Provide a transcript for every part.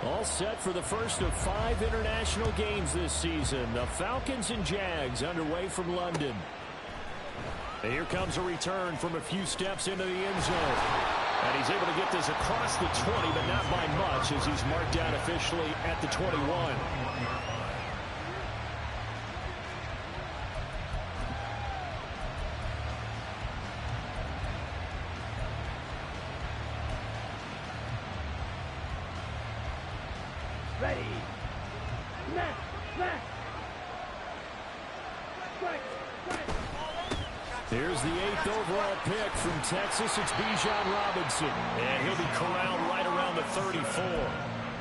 All set for the first of 5 international games this season. The Falcons and Jags underway from London. And here comes a return from a few steps into the end zone. And he's able to get this across the 20, but not by much as he's marked down officially at the 21. Ready. Here's the 8th overall pick from Texas. It's Bijan Robinson. And he'll be corralled right around the 34.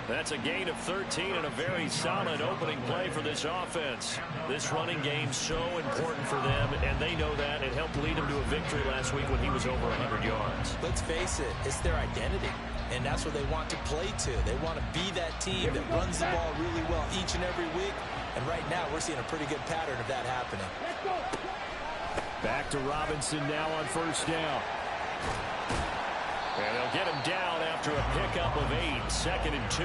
That's a gain of 13 and a very solid opening play for this offense. This running game so important for them, and they know that. It helped lead them to a victory last week when he was over 100 yards. Let's face it, it's their identity. And that's what they want to play to. They want to be that team that runs the ball really well each and every week. And right now, we're seeing a pretty good pattern of that happening. Back to Robinson now on first down. And they'll get him down after a pickup of 8, 2nd and 2.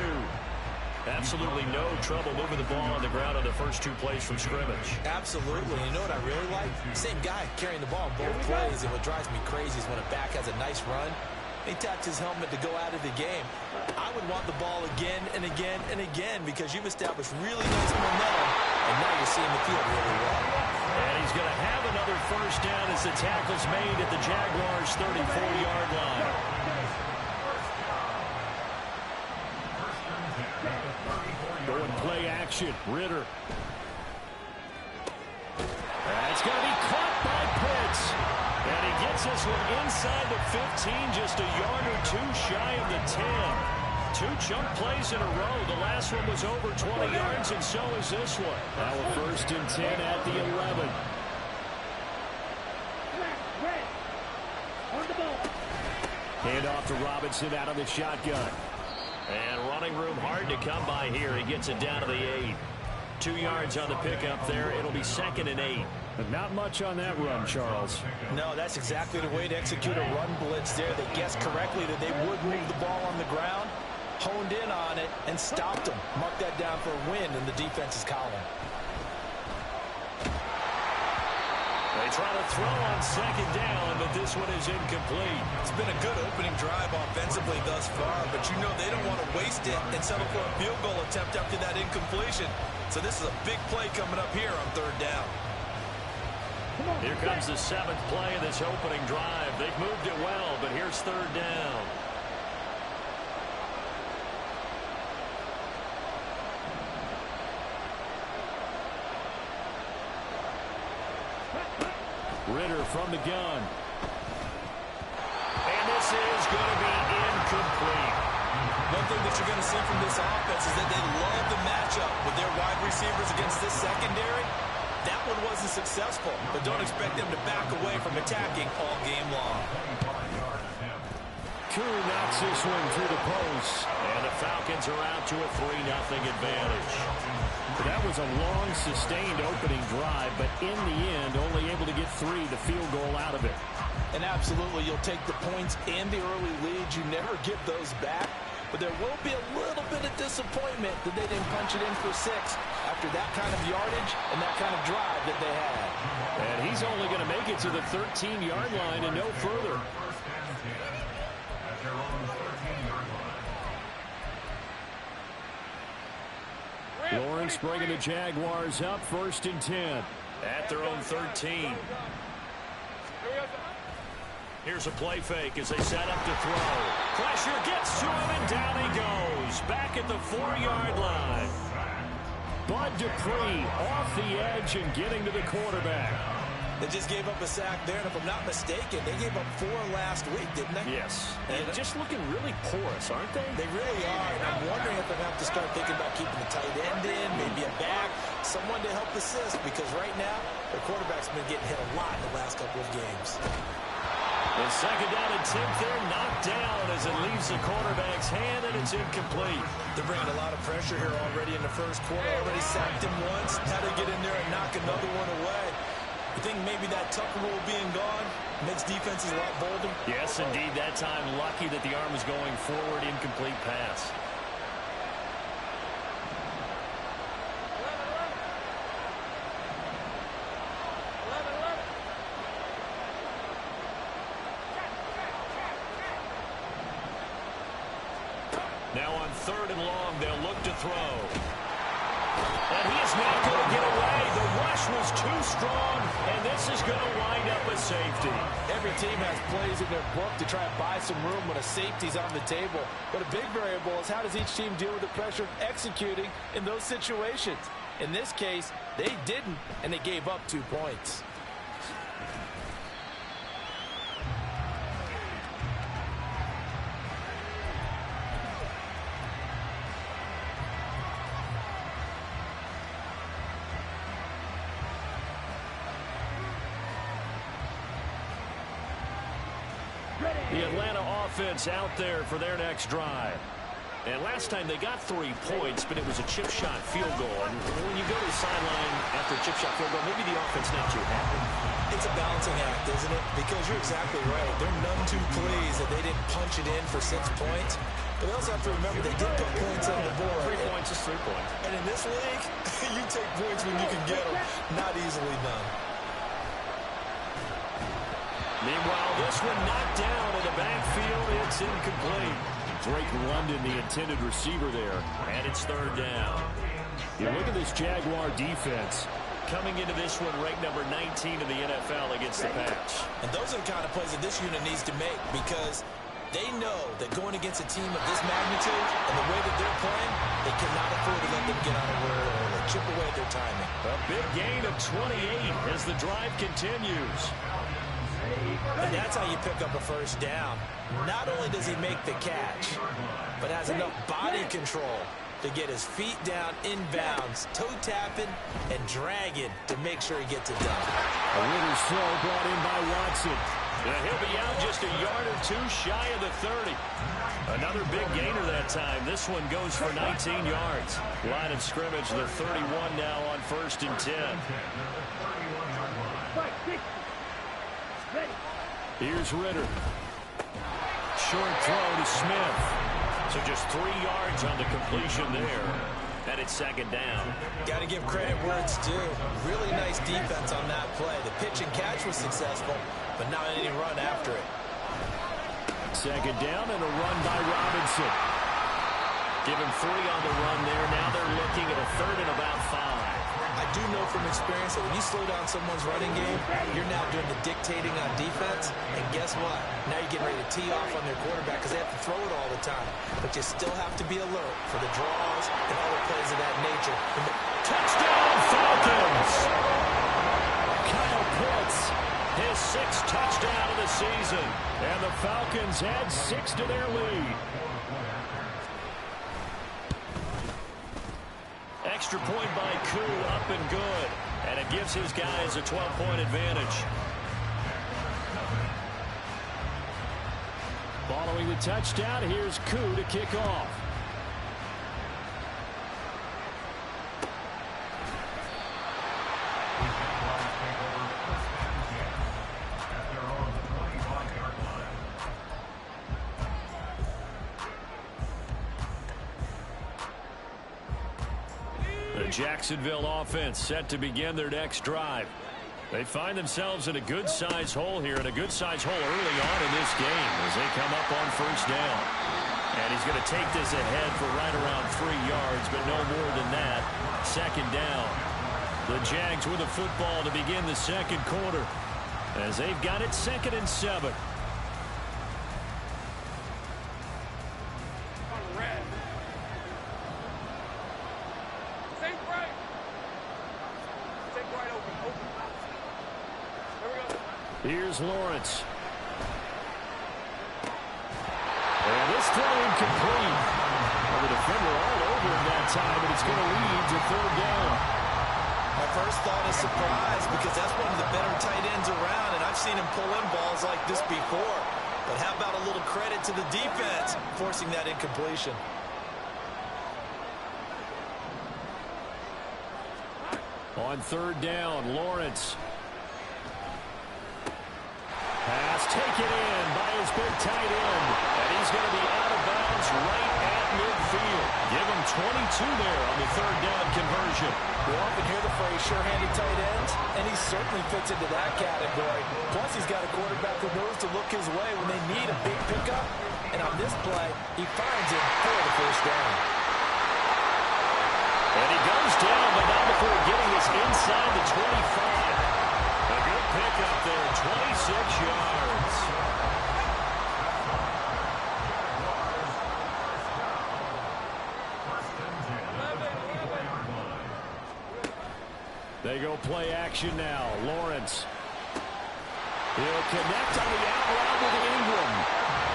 Absolutely no trouble moving the ball on the ground on the first 2 plays from scrimmage. Absolutely. You know what I really like? Same guy carrying the ball in both plays. And what drives me crazy is when a back has a nice run, he tapped his helmet to go out of the game. I would want the ball again and again and again because you've established really nice momentum, and now you're seeing the field really well. And he's going to have another first down as the tackle's made at the Jaguars' 34-yard line. Going play action. Ritter. That's going to be caught by Pitts. And he gets this one inside the 15, just a yard or 2 shy of the 10. 2 jump plays in a row. The last one was over 20 yards, and so is this one. Now a 1st and 10 at the 11. Hand off to Robinson out of the shotgun. And running room hard to come by here. He gets it down to the 8. 2 yards on the pickup there. It'll be 2nd and 8. But not much on that run, Charles. No, that's exactly the way to execute a run blitz there. They guessed correctly that they would move the ball on the ground, honed in on it, and stopped them. Mark that down for a win in the defense's column. They try to throw on 2nd down, but this one is incomplete. It's been a good opening drive offensively thus far, but you know they don't want to waste it and settle for a field goal attempt after that incompletion. So this is a big play coming up here on 3rd down. Here comes the 7th play of this opening drive. They've moved it well, but here's 3rd down. Ritter from the gun. And this is going to be incomplete. One thing that you're going to see from this offense is that they love the matchup with their wide receivers against this secondary. That one wasn't successful, but don't expect them to back away from attacking all game long. Koo knocks this one through the post. And the Falcons are out to a 3-0 advantage. That was a long, sustained opening drive, but in the end, only able to get 3, the field goal out of it. And absolutely, you'll take the points and the early leads. You never get those back. But there will be a little bit of disappointment that they didn't punch it in for 6 after that kind of yardage and that kind of drive that they had. And he's only going to make it to the 13-yard line and no further. Lawrence bringing the Jaguars up 1st and 10 at their own 13. Here's a play fake as they set up to throw. Pressure gets to him, and down he goes. Back at the 4-yard line. Bud Dupree off the edge and getting to the quarterback. They just gave up a sack there, and if I'm not mistaken, they gave up 4 last week, didn't they? Yes. And just looking really porous, aren't they? They really are, and I'm wondering if they're going to have to start thinking about keeping the tight end in, maybe a back, someone to help assist, because right now, their quarterback's been getting hit a lot in the last couple of games. The 2nd down attempt there knocked down as it leaves the quarterback's hand, and it's incomplete. They're bringing a lot of pressure here already in the first quarter. Already sacked him once. Had to get in there and knock another one away. You think maybe that Tucker rule being gone makes defenses a lot bolder? Yes, indeed. That time lucky that the arm was going forward. Incomplete pass. 3rd and long. They'll look to throw. And he is not going to get away. The rush was too strong, and this is going to wind up a safety. Every team has plays in their book to try and buy some room when a safety's on the table. But a big variable is how does each team deal with the pressure of executing in those situations. In this case, they didn't, and they gave up 2 points. The Atlanta offense out there for their next drive. And last time they got 3 points, but it was a chip shot field goal. And when you go to the sideline after a chip shot field goal, maybe the offense not too happy. It's a balancing act, isn't it? Because you're exactly right. They're none too pleased that they didn't punch it in for 6 points. But they also have to remember they did put points on the board. 3 points is 3 points. And in this league, you take points when you can get them. Not easily done. Meanwhile, this one knocked down in the backfield. It's incomplete. Drake London, the intended receiver there. And it's 3rd down. You look at this Jaguar defense. Coming into this one, ranked number 19 in the NFL against the pass. And those are the kind of plays that this unit needs to make because they know that going against a team of this magnitude and the way that they're playing, they cannot afford to let them get on a roll or chip away at their timing. A big gain of 28 as the drive continues. And that's how you pick up a 1st down. Not only does he make the catch, but has enough body control to get his feet down inbounds, toe tapping and dragging to make sure he gets it done. A winner's throw brought in by Watson. He'll be out just a yard or 2 shy of the 30. Another big gainer that time. This one goes for 19 yards. Line of scrimmage, the 31 now on 1st and 10. Here's Ritter. Short throw to Smith. So just 3 yards on the completion there. And it's 2nd down. Got to give credit where it's due. Really nice defense on that play. The pitch and catch was successful, but not any run after it. 2nd down and a run by Robinson. Give him 3 on the run there. Now they're looking at a 3rd and about 5. I do know from experience that when you slow down someone's running game, you're now doing the dictating on defense. And guess what? Now you're getting ready to tee off on their quarterback because they have to throw it all the time. But you still have to be alert for the draws and all the plays of that nature. Touchdown, Falcons! Kyle Pitts, his 6th touchdown of the season. And the Falcons add 6 to their lead. Extra point by Koo, up and good. And it gives his guys a 12-point advantage. Following the touchdown, here's Koo to kick off. Jacksonville offense set to begin their next drive. They find themselves in a good-sized hole here, and a good-sized hole early on in this game as they come up on 1st down. And he's going to take this ahead for right around 3 yards, but no more than that. 2nd down. The Jags with the football to begin the 2nd quarter as they've got it 2nd and 7. Here's Lawrence. And this throw incomplete. Well, the defender all over him that time, and it's going to lead to 3rd down. My first thought is surprise because that's one of the better tight ends around, and I've seen him pull in balls like this before. But how about a little credit to the defense forcing that incompletion? On 3rd down, Lawrence. Pass taken in by his big tight end. And he's going to be out of bounds right at midfield. Give him 22 there on the 3rd down conversion. We often hear the phrase sure-handed tight ends, and he certainly fits into that category. Plus, he's got a quarterback who knows to look his way when they need a big pickup. And on this play, he finds him for the first down. And he goes down, but not before getting us inside the 25. A good pickup there, 26 yards. They go play action now. Lawrence. He'll connect on the out route with Ingram.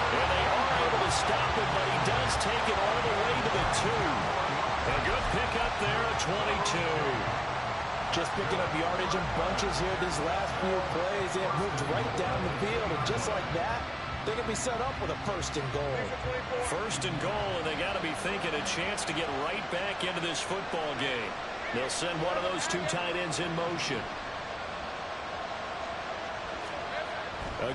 And they are able to stop it, but he does take it all the way to the 2. A good pickup there at 22. Just picking up yardage in bunches here these last few plays. They have moved right down the field, and just like that, they can be set up with a first and goal. First and goal, and they got to be thinking a chance to get right back into this football game. They'll send one of those two tight ends in motion.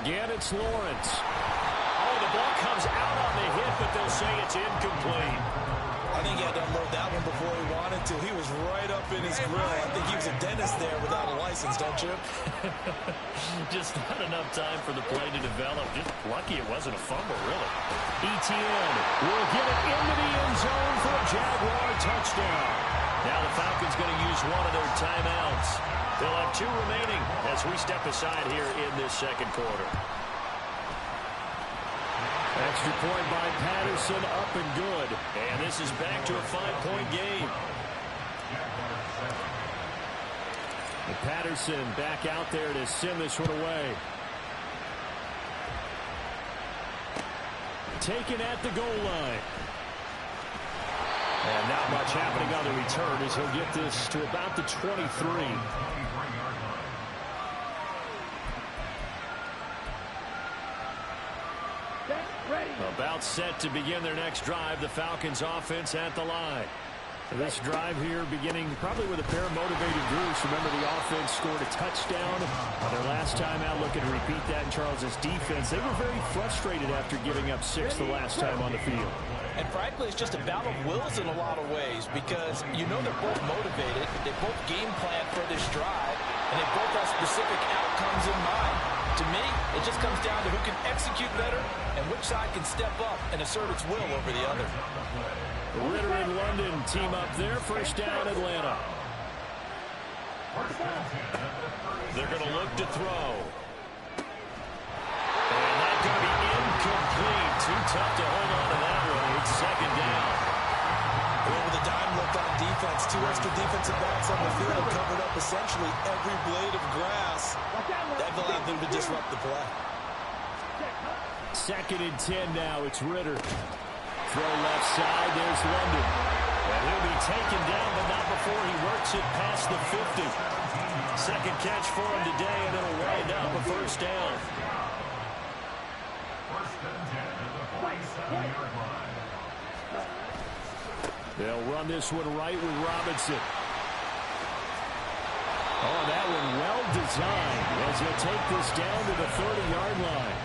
Again, it's Lawrence. Oh, the ball comes out on the hit, but they'll say it's incomplete. I think he had to unload that one before he wanted to. He was right up in his grill. I think he was a dentist there without a license, don't you? Just not enough time for the play to develop. Just lucky it wasn't a fumble, really. Etienne will get it into the end zone for a Jaguar touchdown. Now the Falcons going to use one of their timeouts. They'll have 2 remaining as we step aside here in this second quarter. Extra point by Patterson, up and good. And this is back to a 5-point game. And Patterson back out there to send this one away. Taken at the goal line. And not much happening on the return as he'll get this to about the 23. About set to begin their next drive. The Falcons offense at the line. This drive here beginning probably with a pair of motivated groups. Remember, the offense scored a touchdown on their last time out. Looking to repeat that in Charles's defense. They were very frustrated after giving up 6 the last time on the field. And frankly, it's just a battle of wills in a lot of ways because you know they're both motivated. They both game plan for this drive, and they both have specific outcomes in mind. To me, it just comes down to who can execute better and which side can step up and assert its will over the other. Ritter and London team up there. First down, Atlanta. They're going to look to throw. And that's going to be incomplete. Too tough to hold on to that one. It's second down. Well, with a dime look on defense, 2 extra defensive backs on the field covered up essentially every blade of grass. That allowed them to disrupt the play. Second and 10 now. It's Ritter. Throw left side. There's London. And he'll be taken down, but not before he works it past the 50. Second catch for him today, and it'll wind up a first down. They'll run this one right with Robinson. Oh, that one well designed as he'll take this down to the 30-yard line.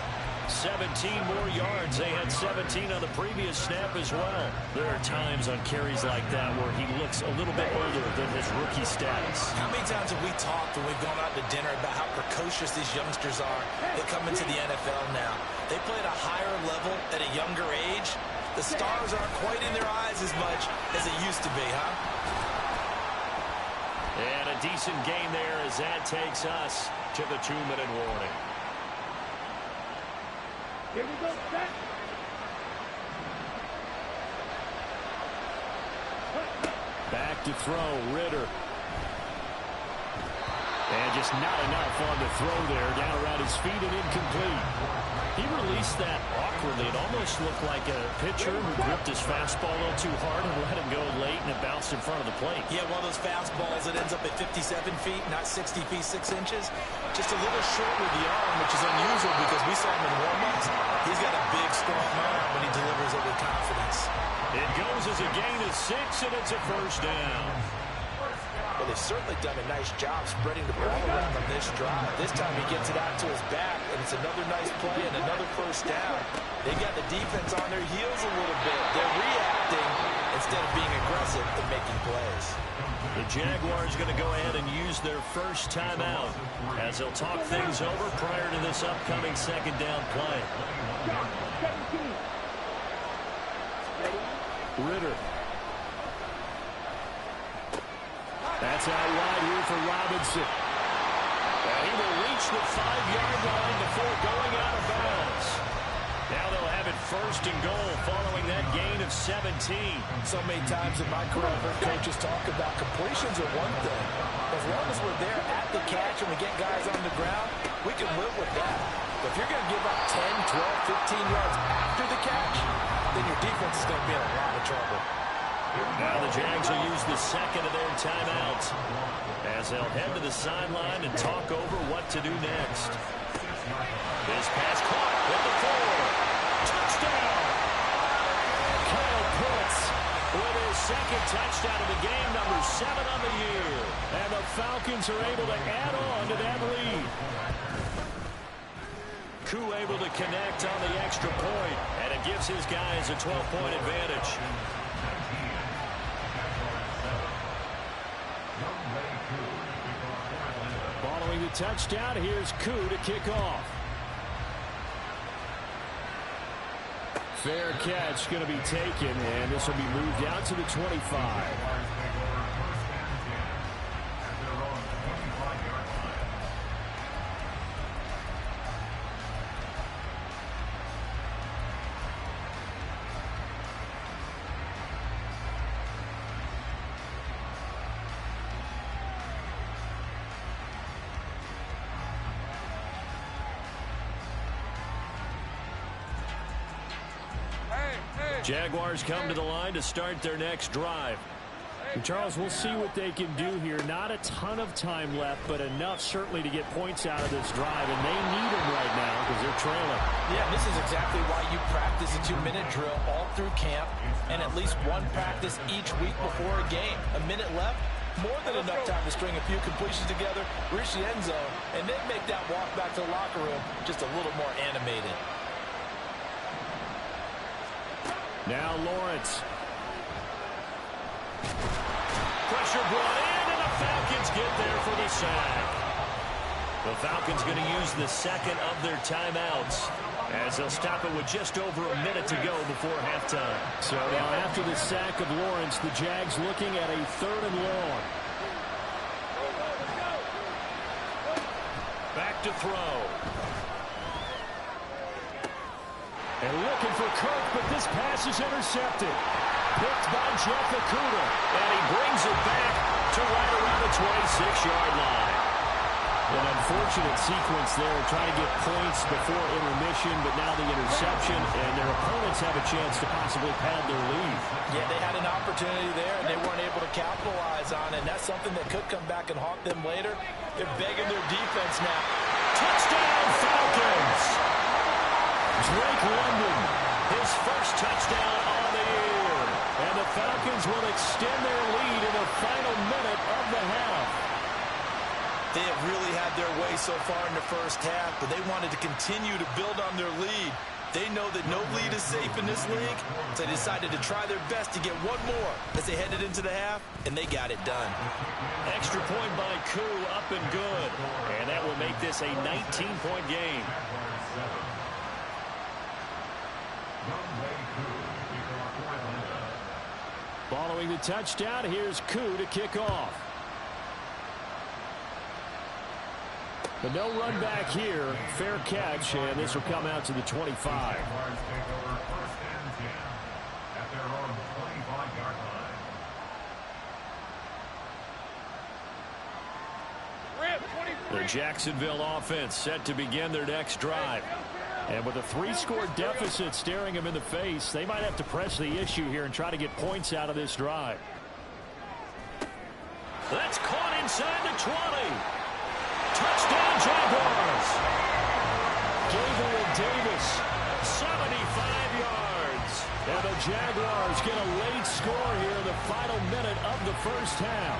17 more yards. They had 17 on the previous snap as well. There are times on carries like that where he looks a little bit older than his rookie status. How many times have we talked when we've gone out to dinner about how precocious these youngsters are? They come into the NFL now. They play at a higher level at a younger age. The stars aren't quite in their eyes as much as it used to be, huh? And a decent gain there as that takes us to the 2-minute warning. Here we go, set. Back to throw, Ritter. And just not enough on the throw there, down around his feet and incomplete. He released that awkwardly. It almost looked like a pitcher who gripped his fastball a little too hard and let him go late, and it bounced in front of the plate. Yeah, one of those fastballs that ends up at 57 feet, not 60 feet, 6 inches. Just a little short with the arm, which is unusual because we saw him in warm-ups. He's got a big, strong arm when he delivers it with confidence. It goes as a gain of 6, and it's a first down. Well, they've certainly done a nice job spreading the ball around on this drive. This time he gets it out to his back, and it's another nice play and another first down. They got the defense on their heels a little bit. They're reacting instead of being aggressive and making plays. The Jaguars going to go ahead and use their first timeout as they'll talk things over prior to this upcoming second down play. Ritter. That's out wide here for Robinson. And he will reach the 5-yard line before going out of bounds. Now they'll have it first and goal following that gain of 17. So many times in my career, I've heard coaches talk about completions are one thing. As long as we're there at the catch and we get guys on the ground, we can live with that. But if you're going to give up 10, 12, 15 yards after the catch, then your defense is going to be in a lot of trouble. Now the Jags will use the second of their timeouts as they'll head to the sideline and talk over what to do next. This pass caught at the 4. Touchdown! Kyle Pitts with his second touchdown of the game, number 7 on the year. And the Falcons are able to add on to that lead. Koo able to connect on the extra point, and it gives his guys a 12-point advantage. Following the touchdown, here's Koo to kick off. Fair catch going to be taken, and this will be moved out to the 25. Jaguars come to the line to start their next drive. And Charles, we'll see what they can do here. Not a ton of time left, but enough certainly to get points out of this drive, and they need them right now because they're trailing. Yeah, this is exactly why you practice a 2-minute drill all through camp and at least one practice each week before a game. A minute left, more than enough time to string a few completions together, reach the end zone, and then make that walk back to the locker room just a little more animated. Now Lawrence. Pressure brought in, and the Falcons get there for the sack. The Falcons going to use the second of their timeouts as they'll stop it with just over a minute to go before halftime. So now after the sack of Lawrence, the Jags looking at a 3rd and long. Back to throw. And looking for Kirk, but this pass is intercepted. Picked by Jeff Okudah. And he brings it back to right around the 26-yard line. An unfortunate sequence there, trying to get points before intermission, but now the interception, and their opponents have a chance to possibly pad their lead. Yeah, they had an opportunity there, and they weren't able to capitalize on it, and that's something that could come back and haunt them later. They're begging their defense now. Touchdown, Falcons! Drake London, his first touchdown on the year. And the Falcons will extend their lead in the final minute of the half. They have really had their way so far in the first half, but they wanted to continue to build on their lead. They know that no lead is safe in this league, so they decided to try their best to get one more as they headed into the half, and they got it done. Extra point by Koo, up and good. And that will make this a 19-point game. Following the touchdown, here's Koo to kick off. But no run back here. Fair catch, and this will come out to the 25. The Jacksonville offense set to begin their next drive. And with a 3-score deficit staring them in the face, they might have to press the issue here and try to get points out of this drive. That's caught inside the 20. Touchdown, Jaguars. Gabriel Davis, 75 yards. And the Jaguars get a late score here in the final minute of the first half.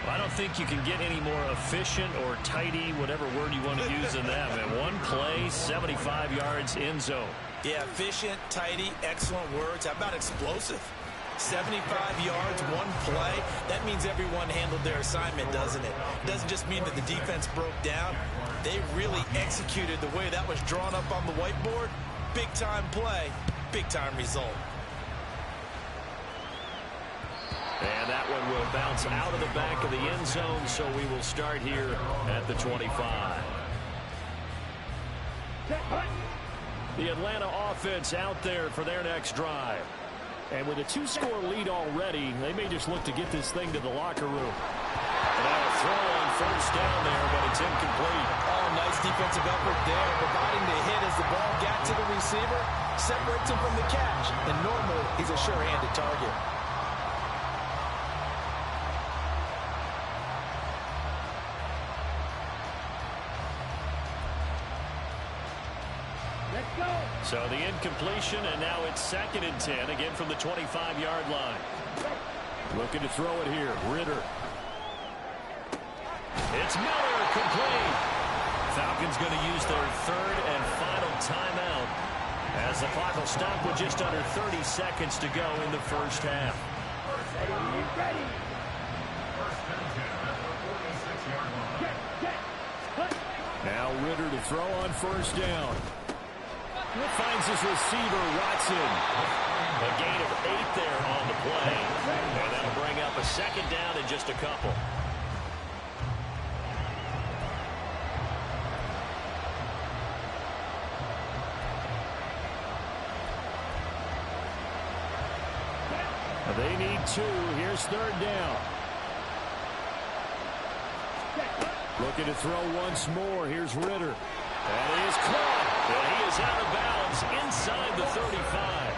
I don't think you can get any more efficient or tidy, whatever word you want to use in that. Man, one play, 75 yards, end zone. Yeah, efficient, tidy, excellent words. How about explosive? 75 yards, one play. That means everyone handled their assignment, doesn't it? It doesn't just mean that the defense broke down. They really executed the way that was drawn up on the whiteboard. Big-time play big-time result. And that one will bounce out of the back of the end zone, so we will start here at the 25. The Atlanta offense out there for their next drive. And with a 2-score lead already, they may just look to get this thing to the locker room. Now a throw on first down there, but it's incomplete. Oh, nice defensive effort there, providing the hit as the ball got to the receiver, separates him from the catch. And normally, he's a sure-handed target. So the incompletion, and now it's 2nd and 10, again from the 25-yard line. Looking to throw it here, Ritter. It's Miller, complete. Falcons going to use their 3rd and final timeout as the clock will stop with just under 30 seconds to go in the first half. Ready. Now Ritter to throw on first down. Finds his receiver, Watson. A gain of 8 there on the play. And that'll bring up a 2nd down in just a couple. They need 2. Here's 3rd down. Looking to throw once more. Here's Ritter. And he is caught. And he is out of bounds inside the 35.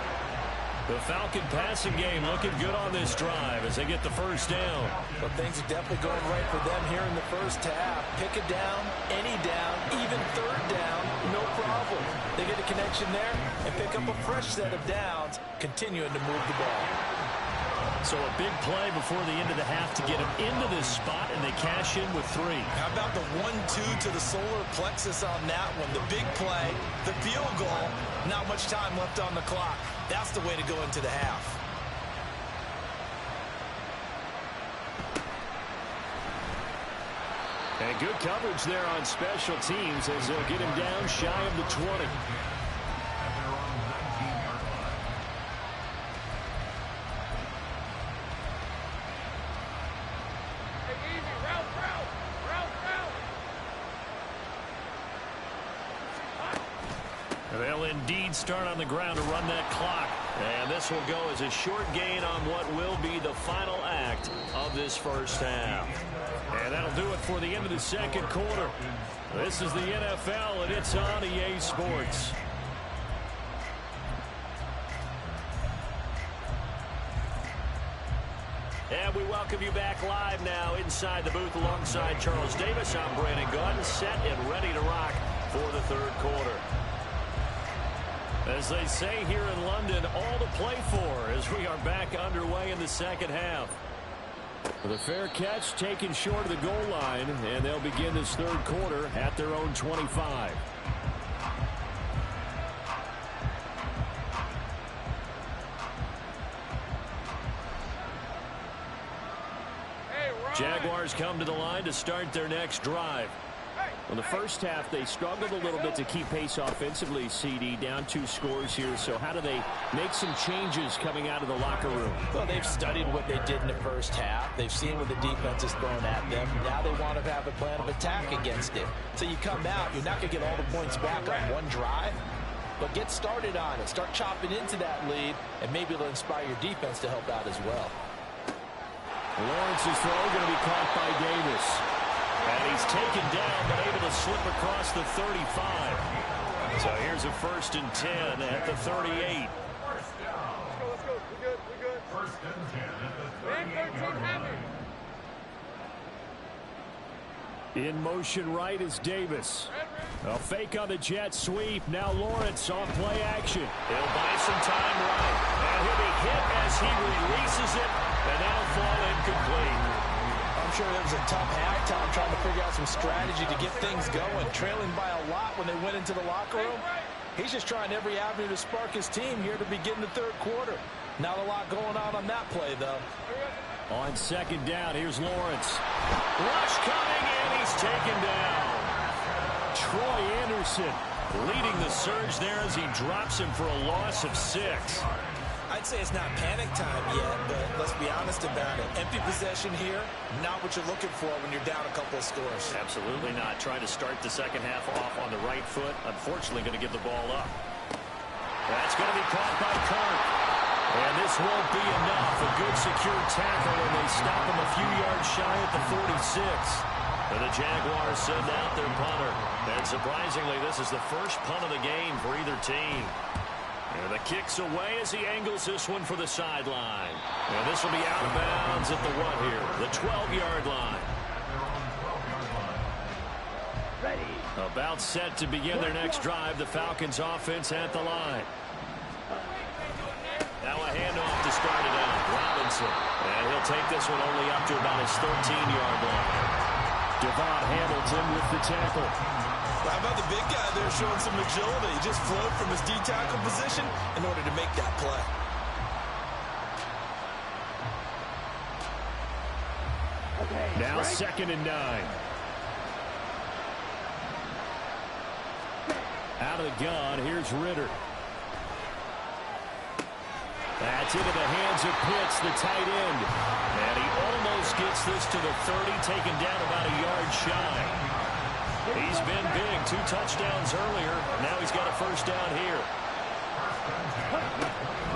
The Falcon passing game looking good on this drive as they get the first down. But things are definitely going right for them here in the first half. Pick a down, any down, even 3rd down, no problem. They get a connection there and pick up a fresh set of downs, continuing to move the ball. So a big play before the end of the half to get them into this spot, and they cash in with 3. How about the 1-2 to the solar plexus on that one? The big play, the field goal, not much time left on the clock. That's the way to go into the half. And good coverage there on special teams as they'll get him down shy of the 20. They'll indeed start on the ground to run that clock. And this will go as a short gain on what will be the final act of this first half. And that'll do it for the end of the 2nd quarter. This is the NFL, and it's on EA Sports. And we welcome you back live now inside the booth alongside Charles Davis. I'm Brandon Gunn, set and ready to rock for the 3rd quarter. As they say here in London, all to play for as we are back underway in the 2nd half. With a fair catch taken short of the goal line, and they'll begin this 3rd quarter at their own 25. Jaguars come to the line to start their next drive. In the first half, they struggled a little bit to keep pace offensively, CD, down 2 scores here. So how do they make some changes coming out of the locker room? Well, they've studied what they did in the first half. They've seen what the defense is throwing at them. Now they want to have a plan of attack against it. So you come out, you're not going to get all the points back on one drive, but get started on it. Start chopping into that lead, and maybe it'll inspire your defense to help out as well. Lawrence's throw going to be caught by Davis. And he's taken down, but able to slip across the 35. So here's a 1st and 10 at the 38. Let's go. We good. 1st and 10 at the 13 heavy. In motion right is Davis. A fake on the jet sweep. Now Lawrence on play action. He'll buy some time right. And he'll be hit as he releases it. And that'll fall incomplete. I'm sure it was a tough halftime trying to figure out some strategy to get things going. Trailing by a lot when they went into the locker room. He's just trying every avenue to spark his team here to begin the 3rd quarter. Not a lot going on that play, though. On 2nd down, here's Lawrence. Rush coming in, he's taken down. Troy Anderson Leading the surge there as he drops him for a loss of 6. I'd say it's not panic time yet, but let's be honest about it. Empty possession here, not what you're looking for when you're down a couple of scores. Absolutely not. Trying to start the second half off on the right foot. Unfortunately, going to give the ball up. That's going to be caught by Kirk. And this won't be enough. A good secure tackle, and they stop him a few yards shy at the 46. And the Jaguars send out their punter. And surprisingly, this is the first punt of the game for either team. And the kick's away as he angles this one for the sideline. And this will be out of bounds at the what here? The 12-yard line. Ready. About set to begin their next drive. The Falcons offense at the line. Now a handoff to start it out. Robinson. And he'll take this one only up to about his 13-yard line. Devon Hamilton with the tackle. How about the big guy there showing some agility? He just flowed from his D-tackle position in order to make that play. Okay. Now 2nd and 9. Out of the gun, here's Ritter. That's into the hands of Pitts, the tight end. And he almost gets this to the 30, taken down about a yard shy. He's been big, 2 touchdowns earlier. Now he's got a first down here.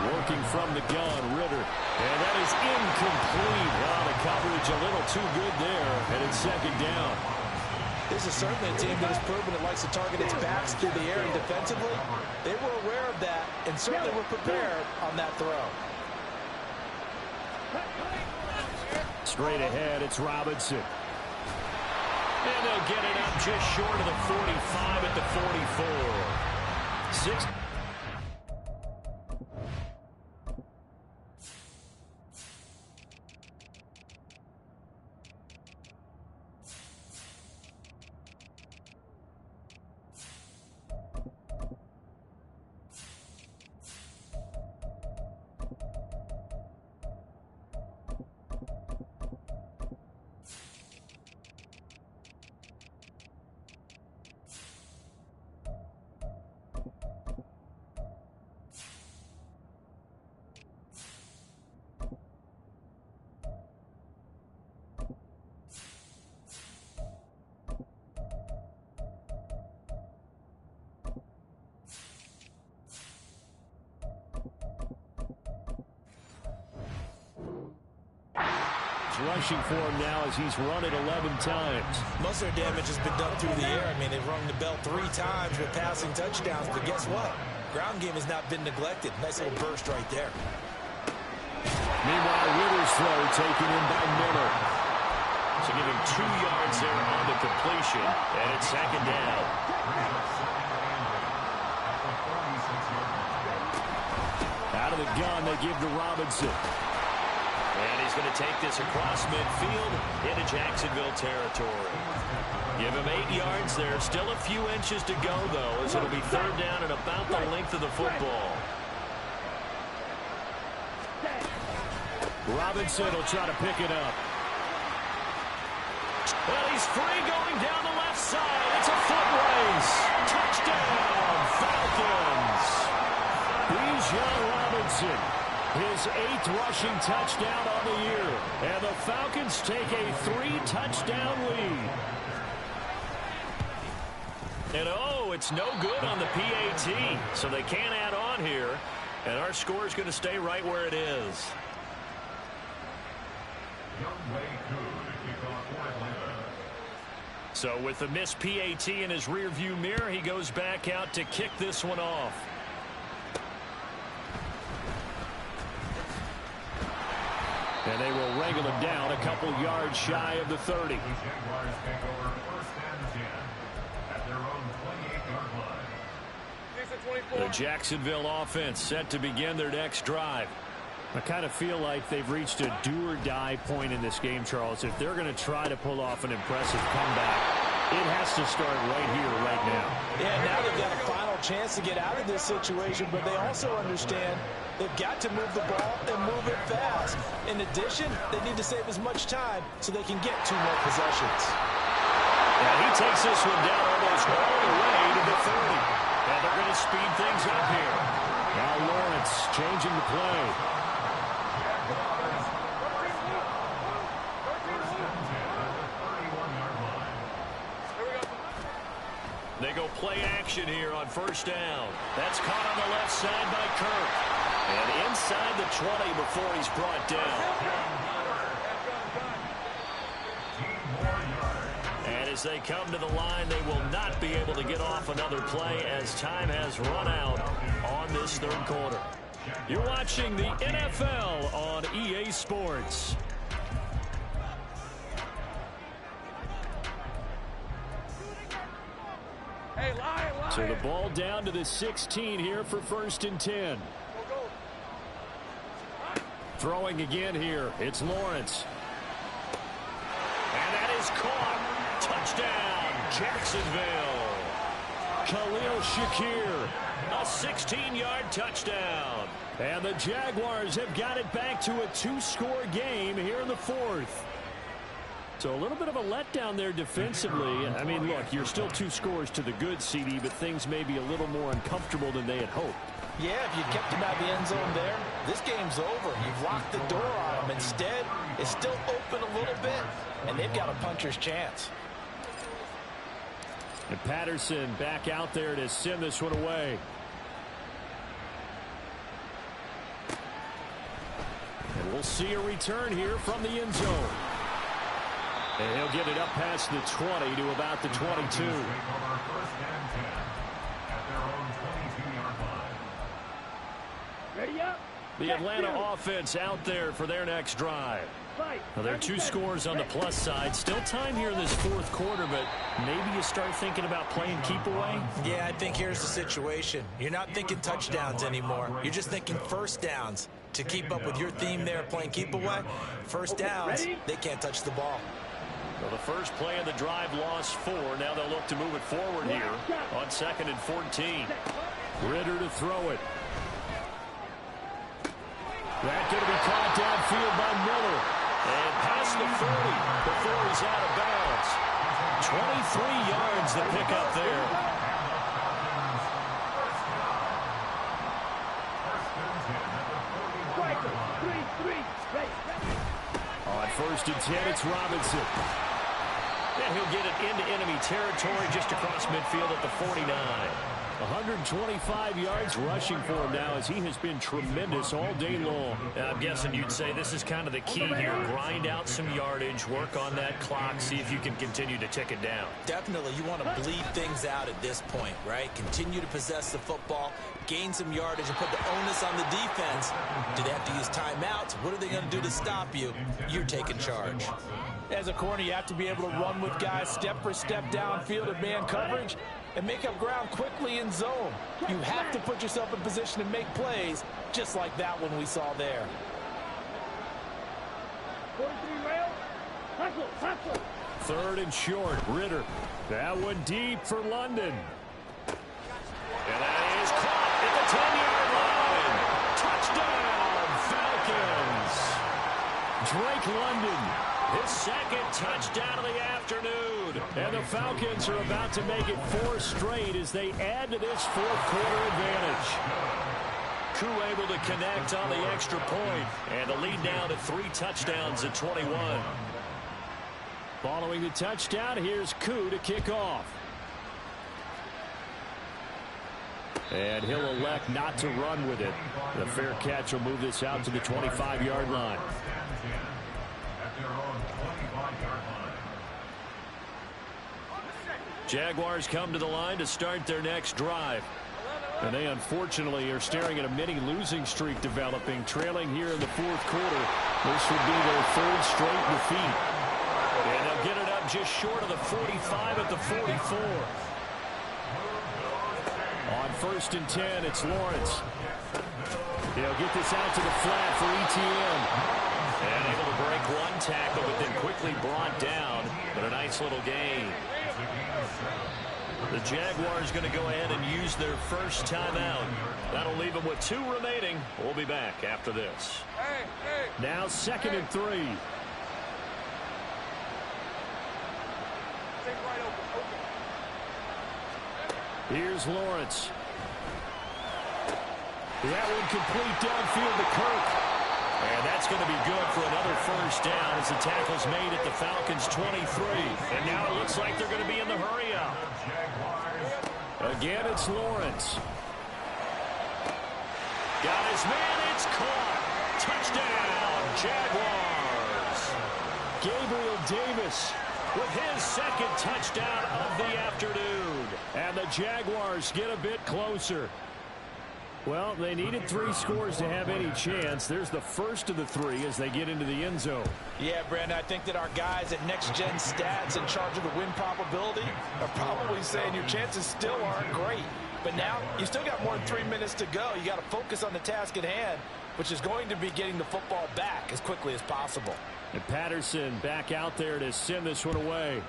Working from the gun, Ritter. And that is incomplete. Wow, the coverage a little too good there. And it's 2nd down. This is certainly a team that has proven it likes to target its backs through the air and defensively. They were aware of that and certainly were prepared on that throw. Straight ahead, it's Robinson. And they'll get it up just short of the 45 at the 44. 6. Rushing for him now as he's run it 11 times. Most of their damage has been done through the air. I mean, they've rung the bell 3 times with passing touchdowns, but guess what? Ground game has not been neglected. Nice little burst right there. Meanwhile, Ritter's throw taken in by Miller. So give him 2 yards there on the completion, and it's 2nd down. Out of the gun, they give to Robinson. And he's going to take this across midfield into Jacksonville territory. Give him 8 yards there. Still a few inches to go, though, as it'll be 3rd down and about the length of the football. Robinson will try to pick it up. Well, he's free going down the left side. It's a foot race. Touchdown, Falcons. Bijan Robinson. His 8th rushing touchdown on the year. And the Falcons take a 3-touchdown lead. And oh, it's no good on the PAT. So they can't add on here. And our score is going to stay right where it is. So with the missed PAT in his rearview mirror, he goes back out to kick this one off. And they will wrangle him down a couple yards shy of the 30. The Jacksonville offense set to begin their next drive. I kind of feel like they've reached a do-or-die point in this game, Charles. If they're going to try to pull off an impressive comeback, it has to start right here, right now. Yeah, now they've got a final chance to get out of this situation, but they also understand they've got to move the ball and move it fast. In addition, they need to save as much time so they can get 2 more possessions. And he takes this one down almost all the way to the 30. And they're going to speed things up here. Now Lawrence changing the play. They go play action here on first down. That's caught on the left side by Kirk. And inside the 20 before he's brought down. And as they come to the line, they will not be able to get off another play as time has run out on this third quarter. You're watching the NFL on EA Sports. So the ball down to the 16 here for 1st and 10. Throwing again here. It's Lawrence. And that is caught. Touchdown, Jacksonville. Khalil Shakir. A 16-yard touchdown. And the Jaguars have got it back to a 2-score game here in the 4th. So a little bit of a letdown there defensively. I mean, look, you're still 2 scores to the good, CD, but things may be a little more uncomfortable than they had hoped. Yeah, if you kept him out of the end zone there, this game's over. You've locked the door on him. Instead, it's still open a little bit, and they've got a puncher's chance. And Patterson back out there to send this one away. And we'll see a return here from the end zone. And he'll get it up past the 20 to about the 22. The Atlanta offense out there for their next drive. Now, there are 2 scores on the plus side. Still time here in this 4th quarter, but maybe you start thinking about playing keep away? Yeah, I think here's the situation. You're not thinking touchdowns anymore. You're just thinking first downs. To keep up with your theme there, playing keep away, first downs, they can't touch the ball. Well, the first play of the drive lost 4. Now they'll look to move it forward here on 2nd and 14. Ritter to throw it. That's going to be caught downfield by Miller. And past the 40 before he's out of bounds. 23 yards to pick up there. On 1st and 10, it's Robinson. And he'll get it into enemy territory just across midfield at the 49. 125 yards rushing for him now as he has been tremendous all day long. I'm guessing you'd say this is kind of the key here. Grind out some yardage, work on that clock, see if you can continue to tick it down. Definitely, you want to bleed things out at this point, right? Continue to possess the football, gain some yardage, and put the onus on the defense. Do they have to use timeouts? What are they going to do to stop you? You're taking charge. As a corner, you have to be able to run with guys step for step downfield in man coverage and make up ground quickly in zone. You have to put yourself in position to make plays, just like that one we saw there. 3rd and short. Ritter. That one deep for London. And that is caught at the 10-yard line. Touchdown, Falcons. Drake London. His 2nd touchdown of the afternoon. And the Falcons are about to make it 4 straight as they add to this 4th quarter advantage. Koo able to connect on the extra point. And the lead now to 3 touchdowns at 21. Following the touchdown, here's Koo to kick off. And he'll elect not to run with it. The fair catch will move this out to the 25-yard line. Jaguars come to the line to start their next drive. And they unfortunately are staring at a mini losing streak developing, trailing here in the 4th quarter. This would be their 3rd straight defeat. And they'll get it up just short of the 45 at the 44. On 1st and 10, it's Lawrence. He'll get this out to the flat for ETN. And able to break one tackle, but then quickly brought down. But a nice little gain. The Jaguars going to go ahead and use their first timeout. That'll leave them with 2 remaining. We'll be back after this. Now 2nd and 3. Here's Lawrence. That one complete downfield to Kirk. And that's going to be good for another first down as the tackle's made at the Falcons' 23. And now it looks like they're going to be in the hurry up. Again, it's Lawrence. Got his man. It's caught. Touchdown, Jaguars. Gabriel Davis with his second touchdown of the afternoon. And the Jaguars get a bit closer. Well, they needed 3 scores to have any chance. There's the first of the 3 as they get into the end zone. Yeah, Brandon, I think that our guys at Next Gen Stats in charge of the win probability are probably saying your chances still aren't great. But now you still got more than 3 minutes to go. You got to focus on the task at hand, which is going to be getting the football back as quickly as possible. And Patterson back out there to send this one away.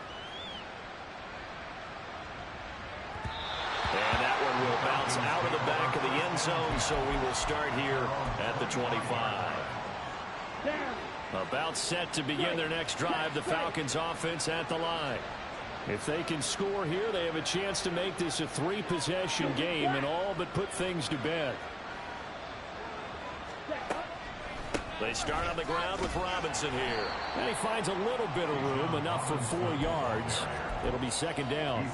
And that one will bounce out of the back of the end zone, so we will start here at the 25. About set to begin their next drive, the Falcons offense at the line. If they can score here, they have a chance to make this a 3-possession game and all but put things to bed. They start on the ground with Robinson here. And he finds a little bit of room, enough for 4 yards. It'll be second down.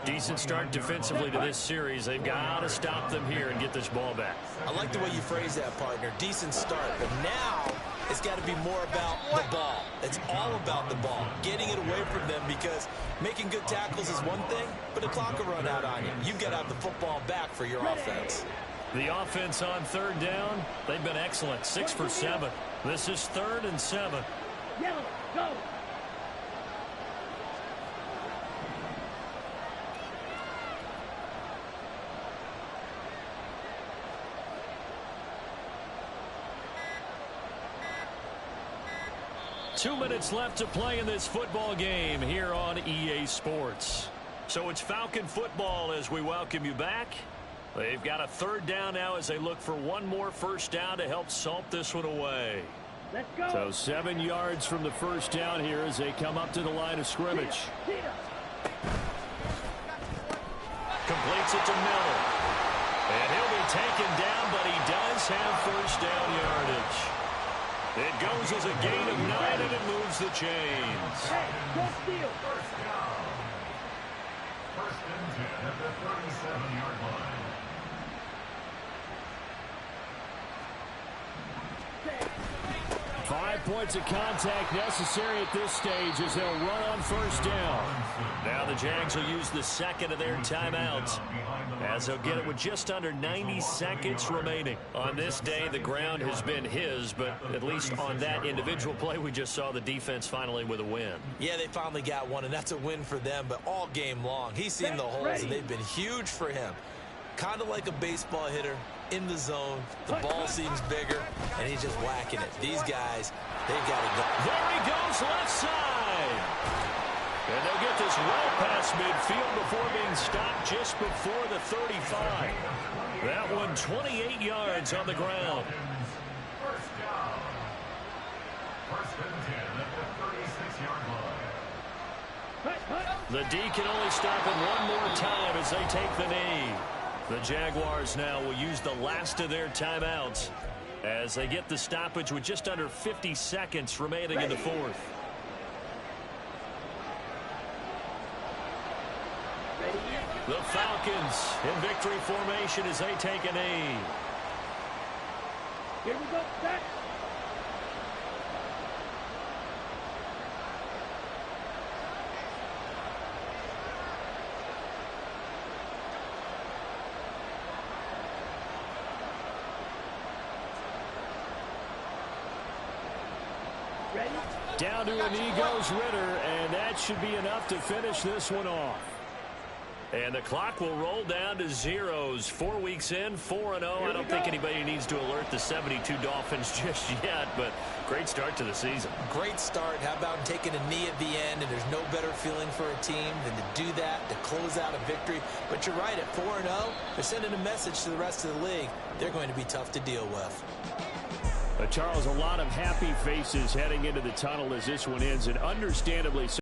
Decent start defensively to this series. They've got to stop them here and get this ball back. I like the way you phrase that, partner. Decent start. But now it's got to be more about the ball. It's all about the ball. Getting it away from them, because making good tackles is one thing, but the clock will run out on you. You've got to have the football back for your offense. The offense on third down, they've been excellent. 6 for 7. This is 3rd and 7. Yellow, go. 2 minutes left to play in this football game here on EA Sports. So it's Falcon football as we welcome you back. They've got a 3rd down now as they look for one more first down to help salt this one away. Let's go. So 7 yards from the first down here as they come up to the line of scrimmage. Completes it to Miller. And he'll be taken down, but he does have first down yardage. It goes as a gain of 9, and it moves the chains. Hey, don't steal. First down. 1st and 10 at the 37-yard line. 5 points of contact necessary at this stage as they'll run on first down. Now the Jags will use the second of their timeouts as they'll get it with just under 90 seconds remaining. On this day, the ground has been his, but at least on that individual play, we just saw the defense finally with a win. Yeah, they finally got one, and that's a win for them, but all game long. He's seen the holes, and they've been huge for him. Kind of like a baseball hitter in the zone. The ball seems bigger, and he's just whacking it. These guys, they've got to go. There he goes, left side. And they'll get this well past midfield before being stopped just before the 35. That one 28 yards on the ground. First down. 1st and 10 at the 36-yard line. The D can only stop it one more time as they take the knee. The Jaguars now will use the last of their timeouts as they get the stoppage with just under 50 seconds remaining in the 4th. The Falcons in victory formation as they take a knee. Here we go. Set. Ready? Down to a knee goes Ritter, and that should be enough to finish this one off. And the clock will roll down to zeros. 4 weeks in, 4-0. I don't think anybody needs to alert the 72 Dolphins just yet, but great start to the season. Great start. How about taking a knee at the end? And there's no better feeling for a team than to do that, to close out a victory. But you're right, at 4-0, they're sending a message to the rest of the league. They're going to be tough to deal with. Charles, a lot of happy faces heading into the tunnel as this one ends, and understandably so.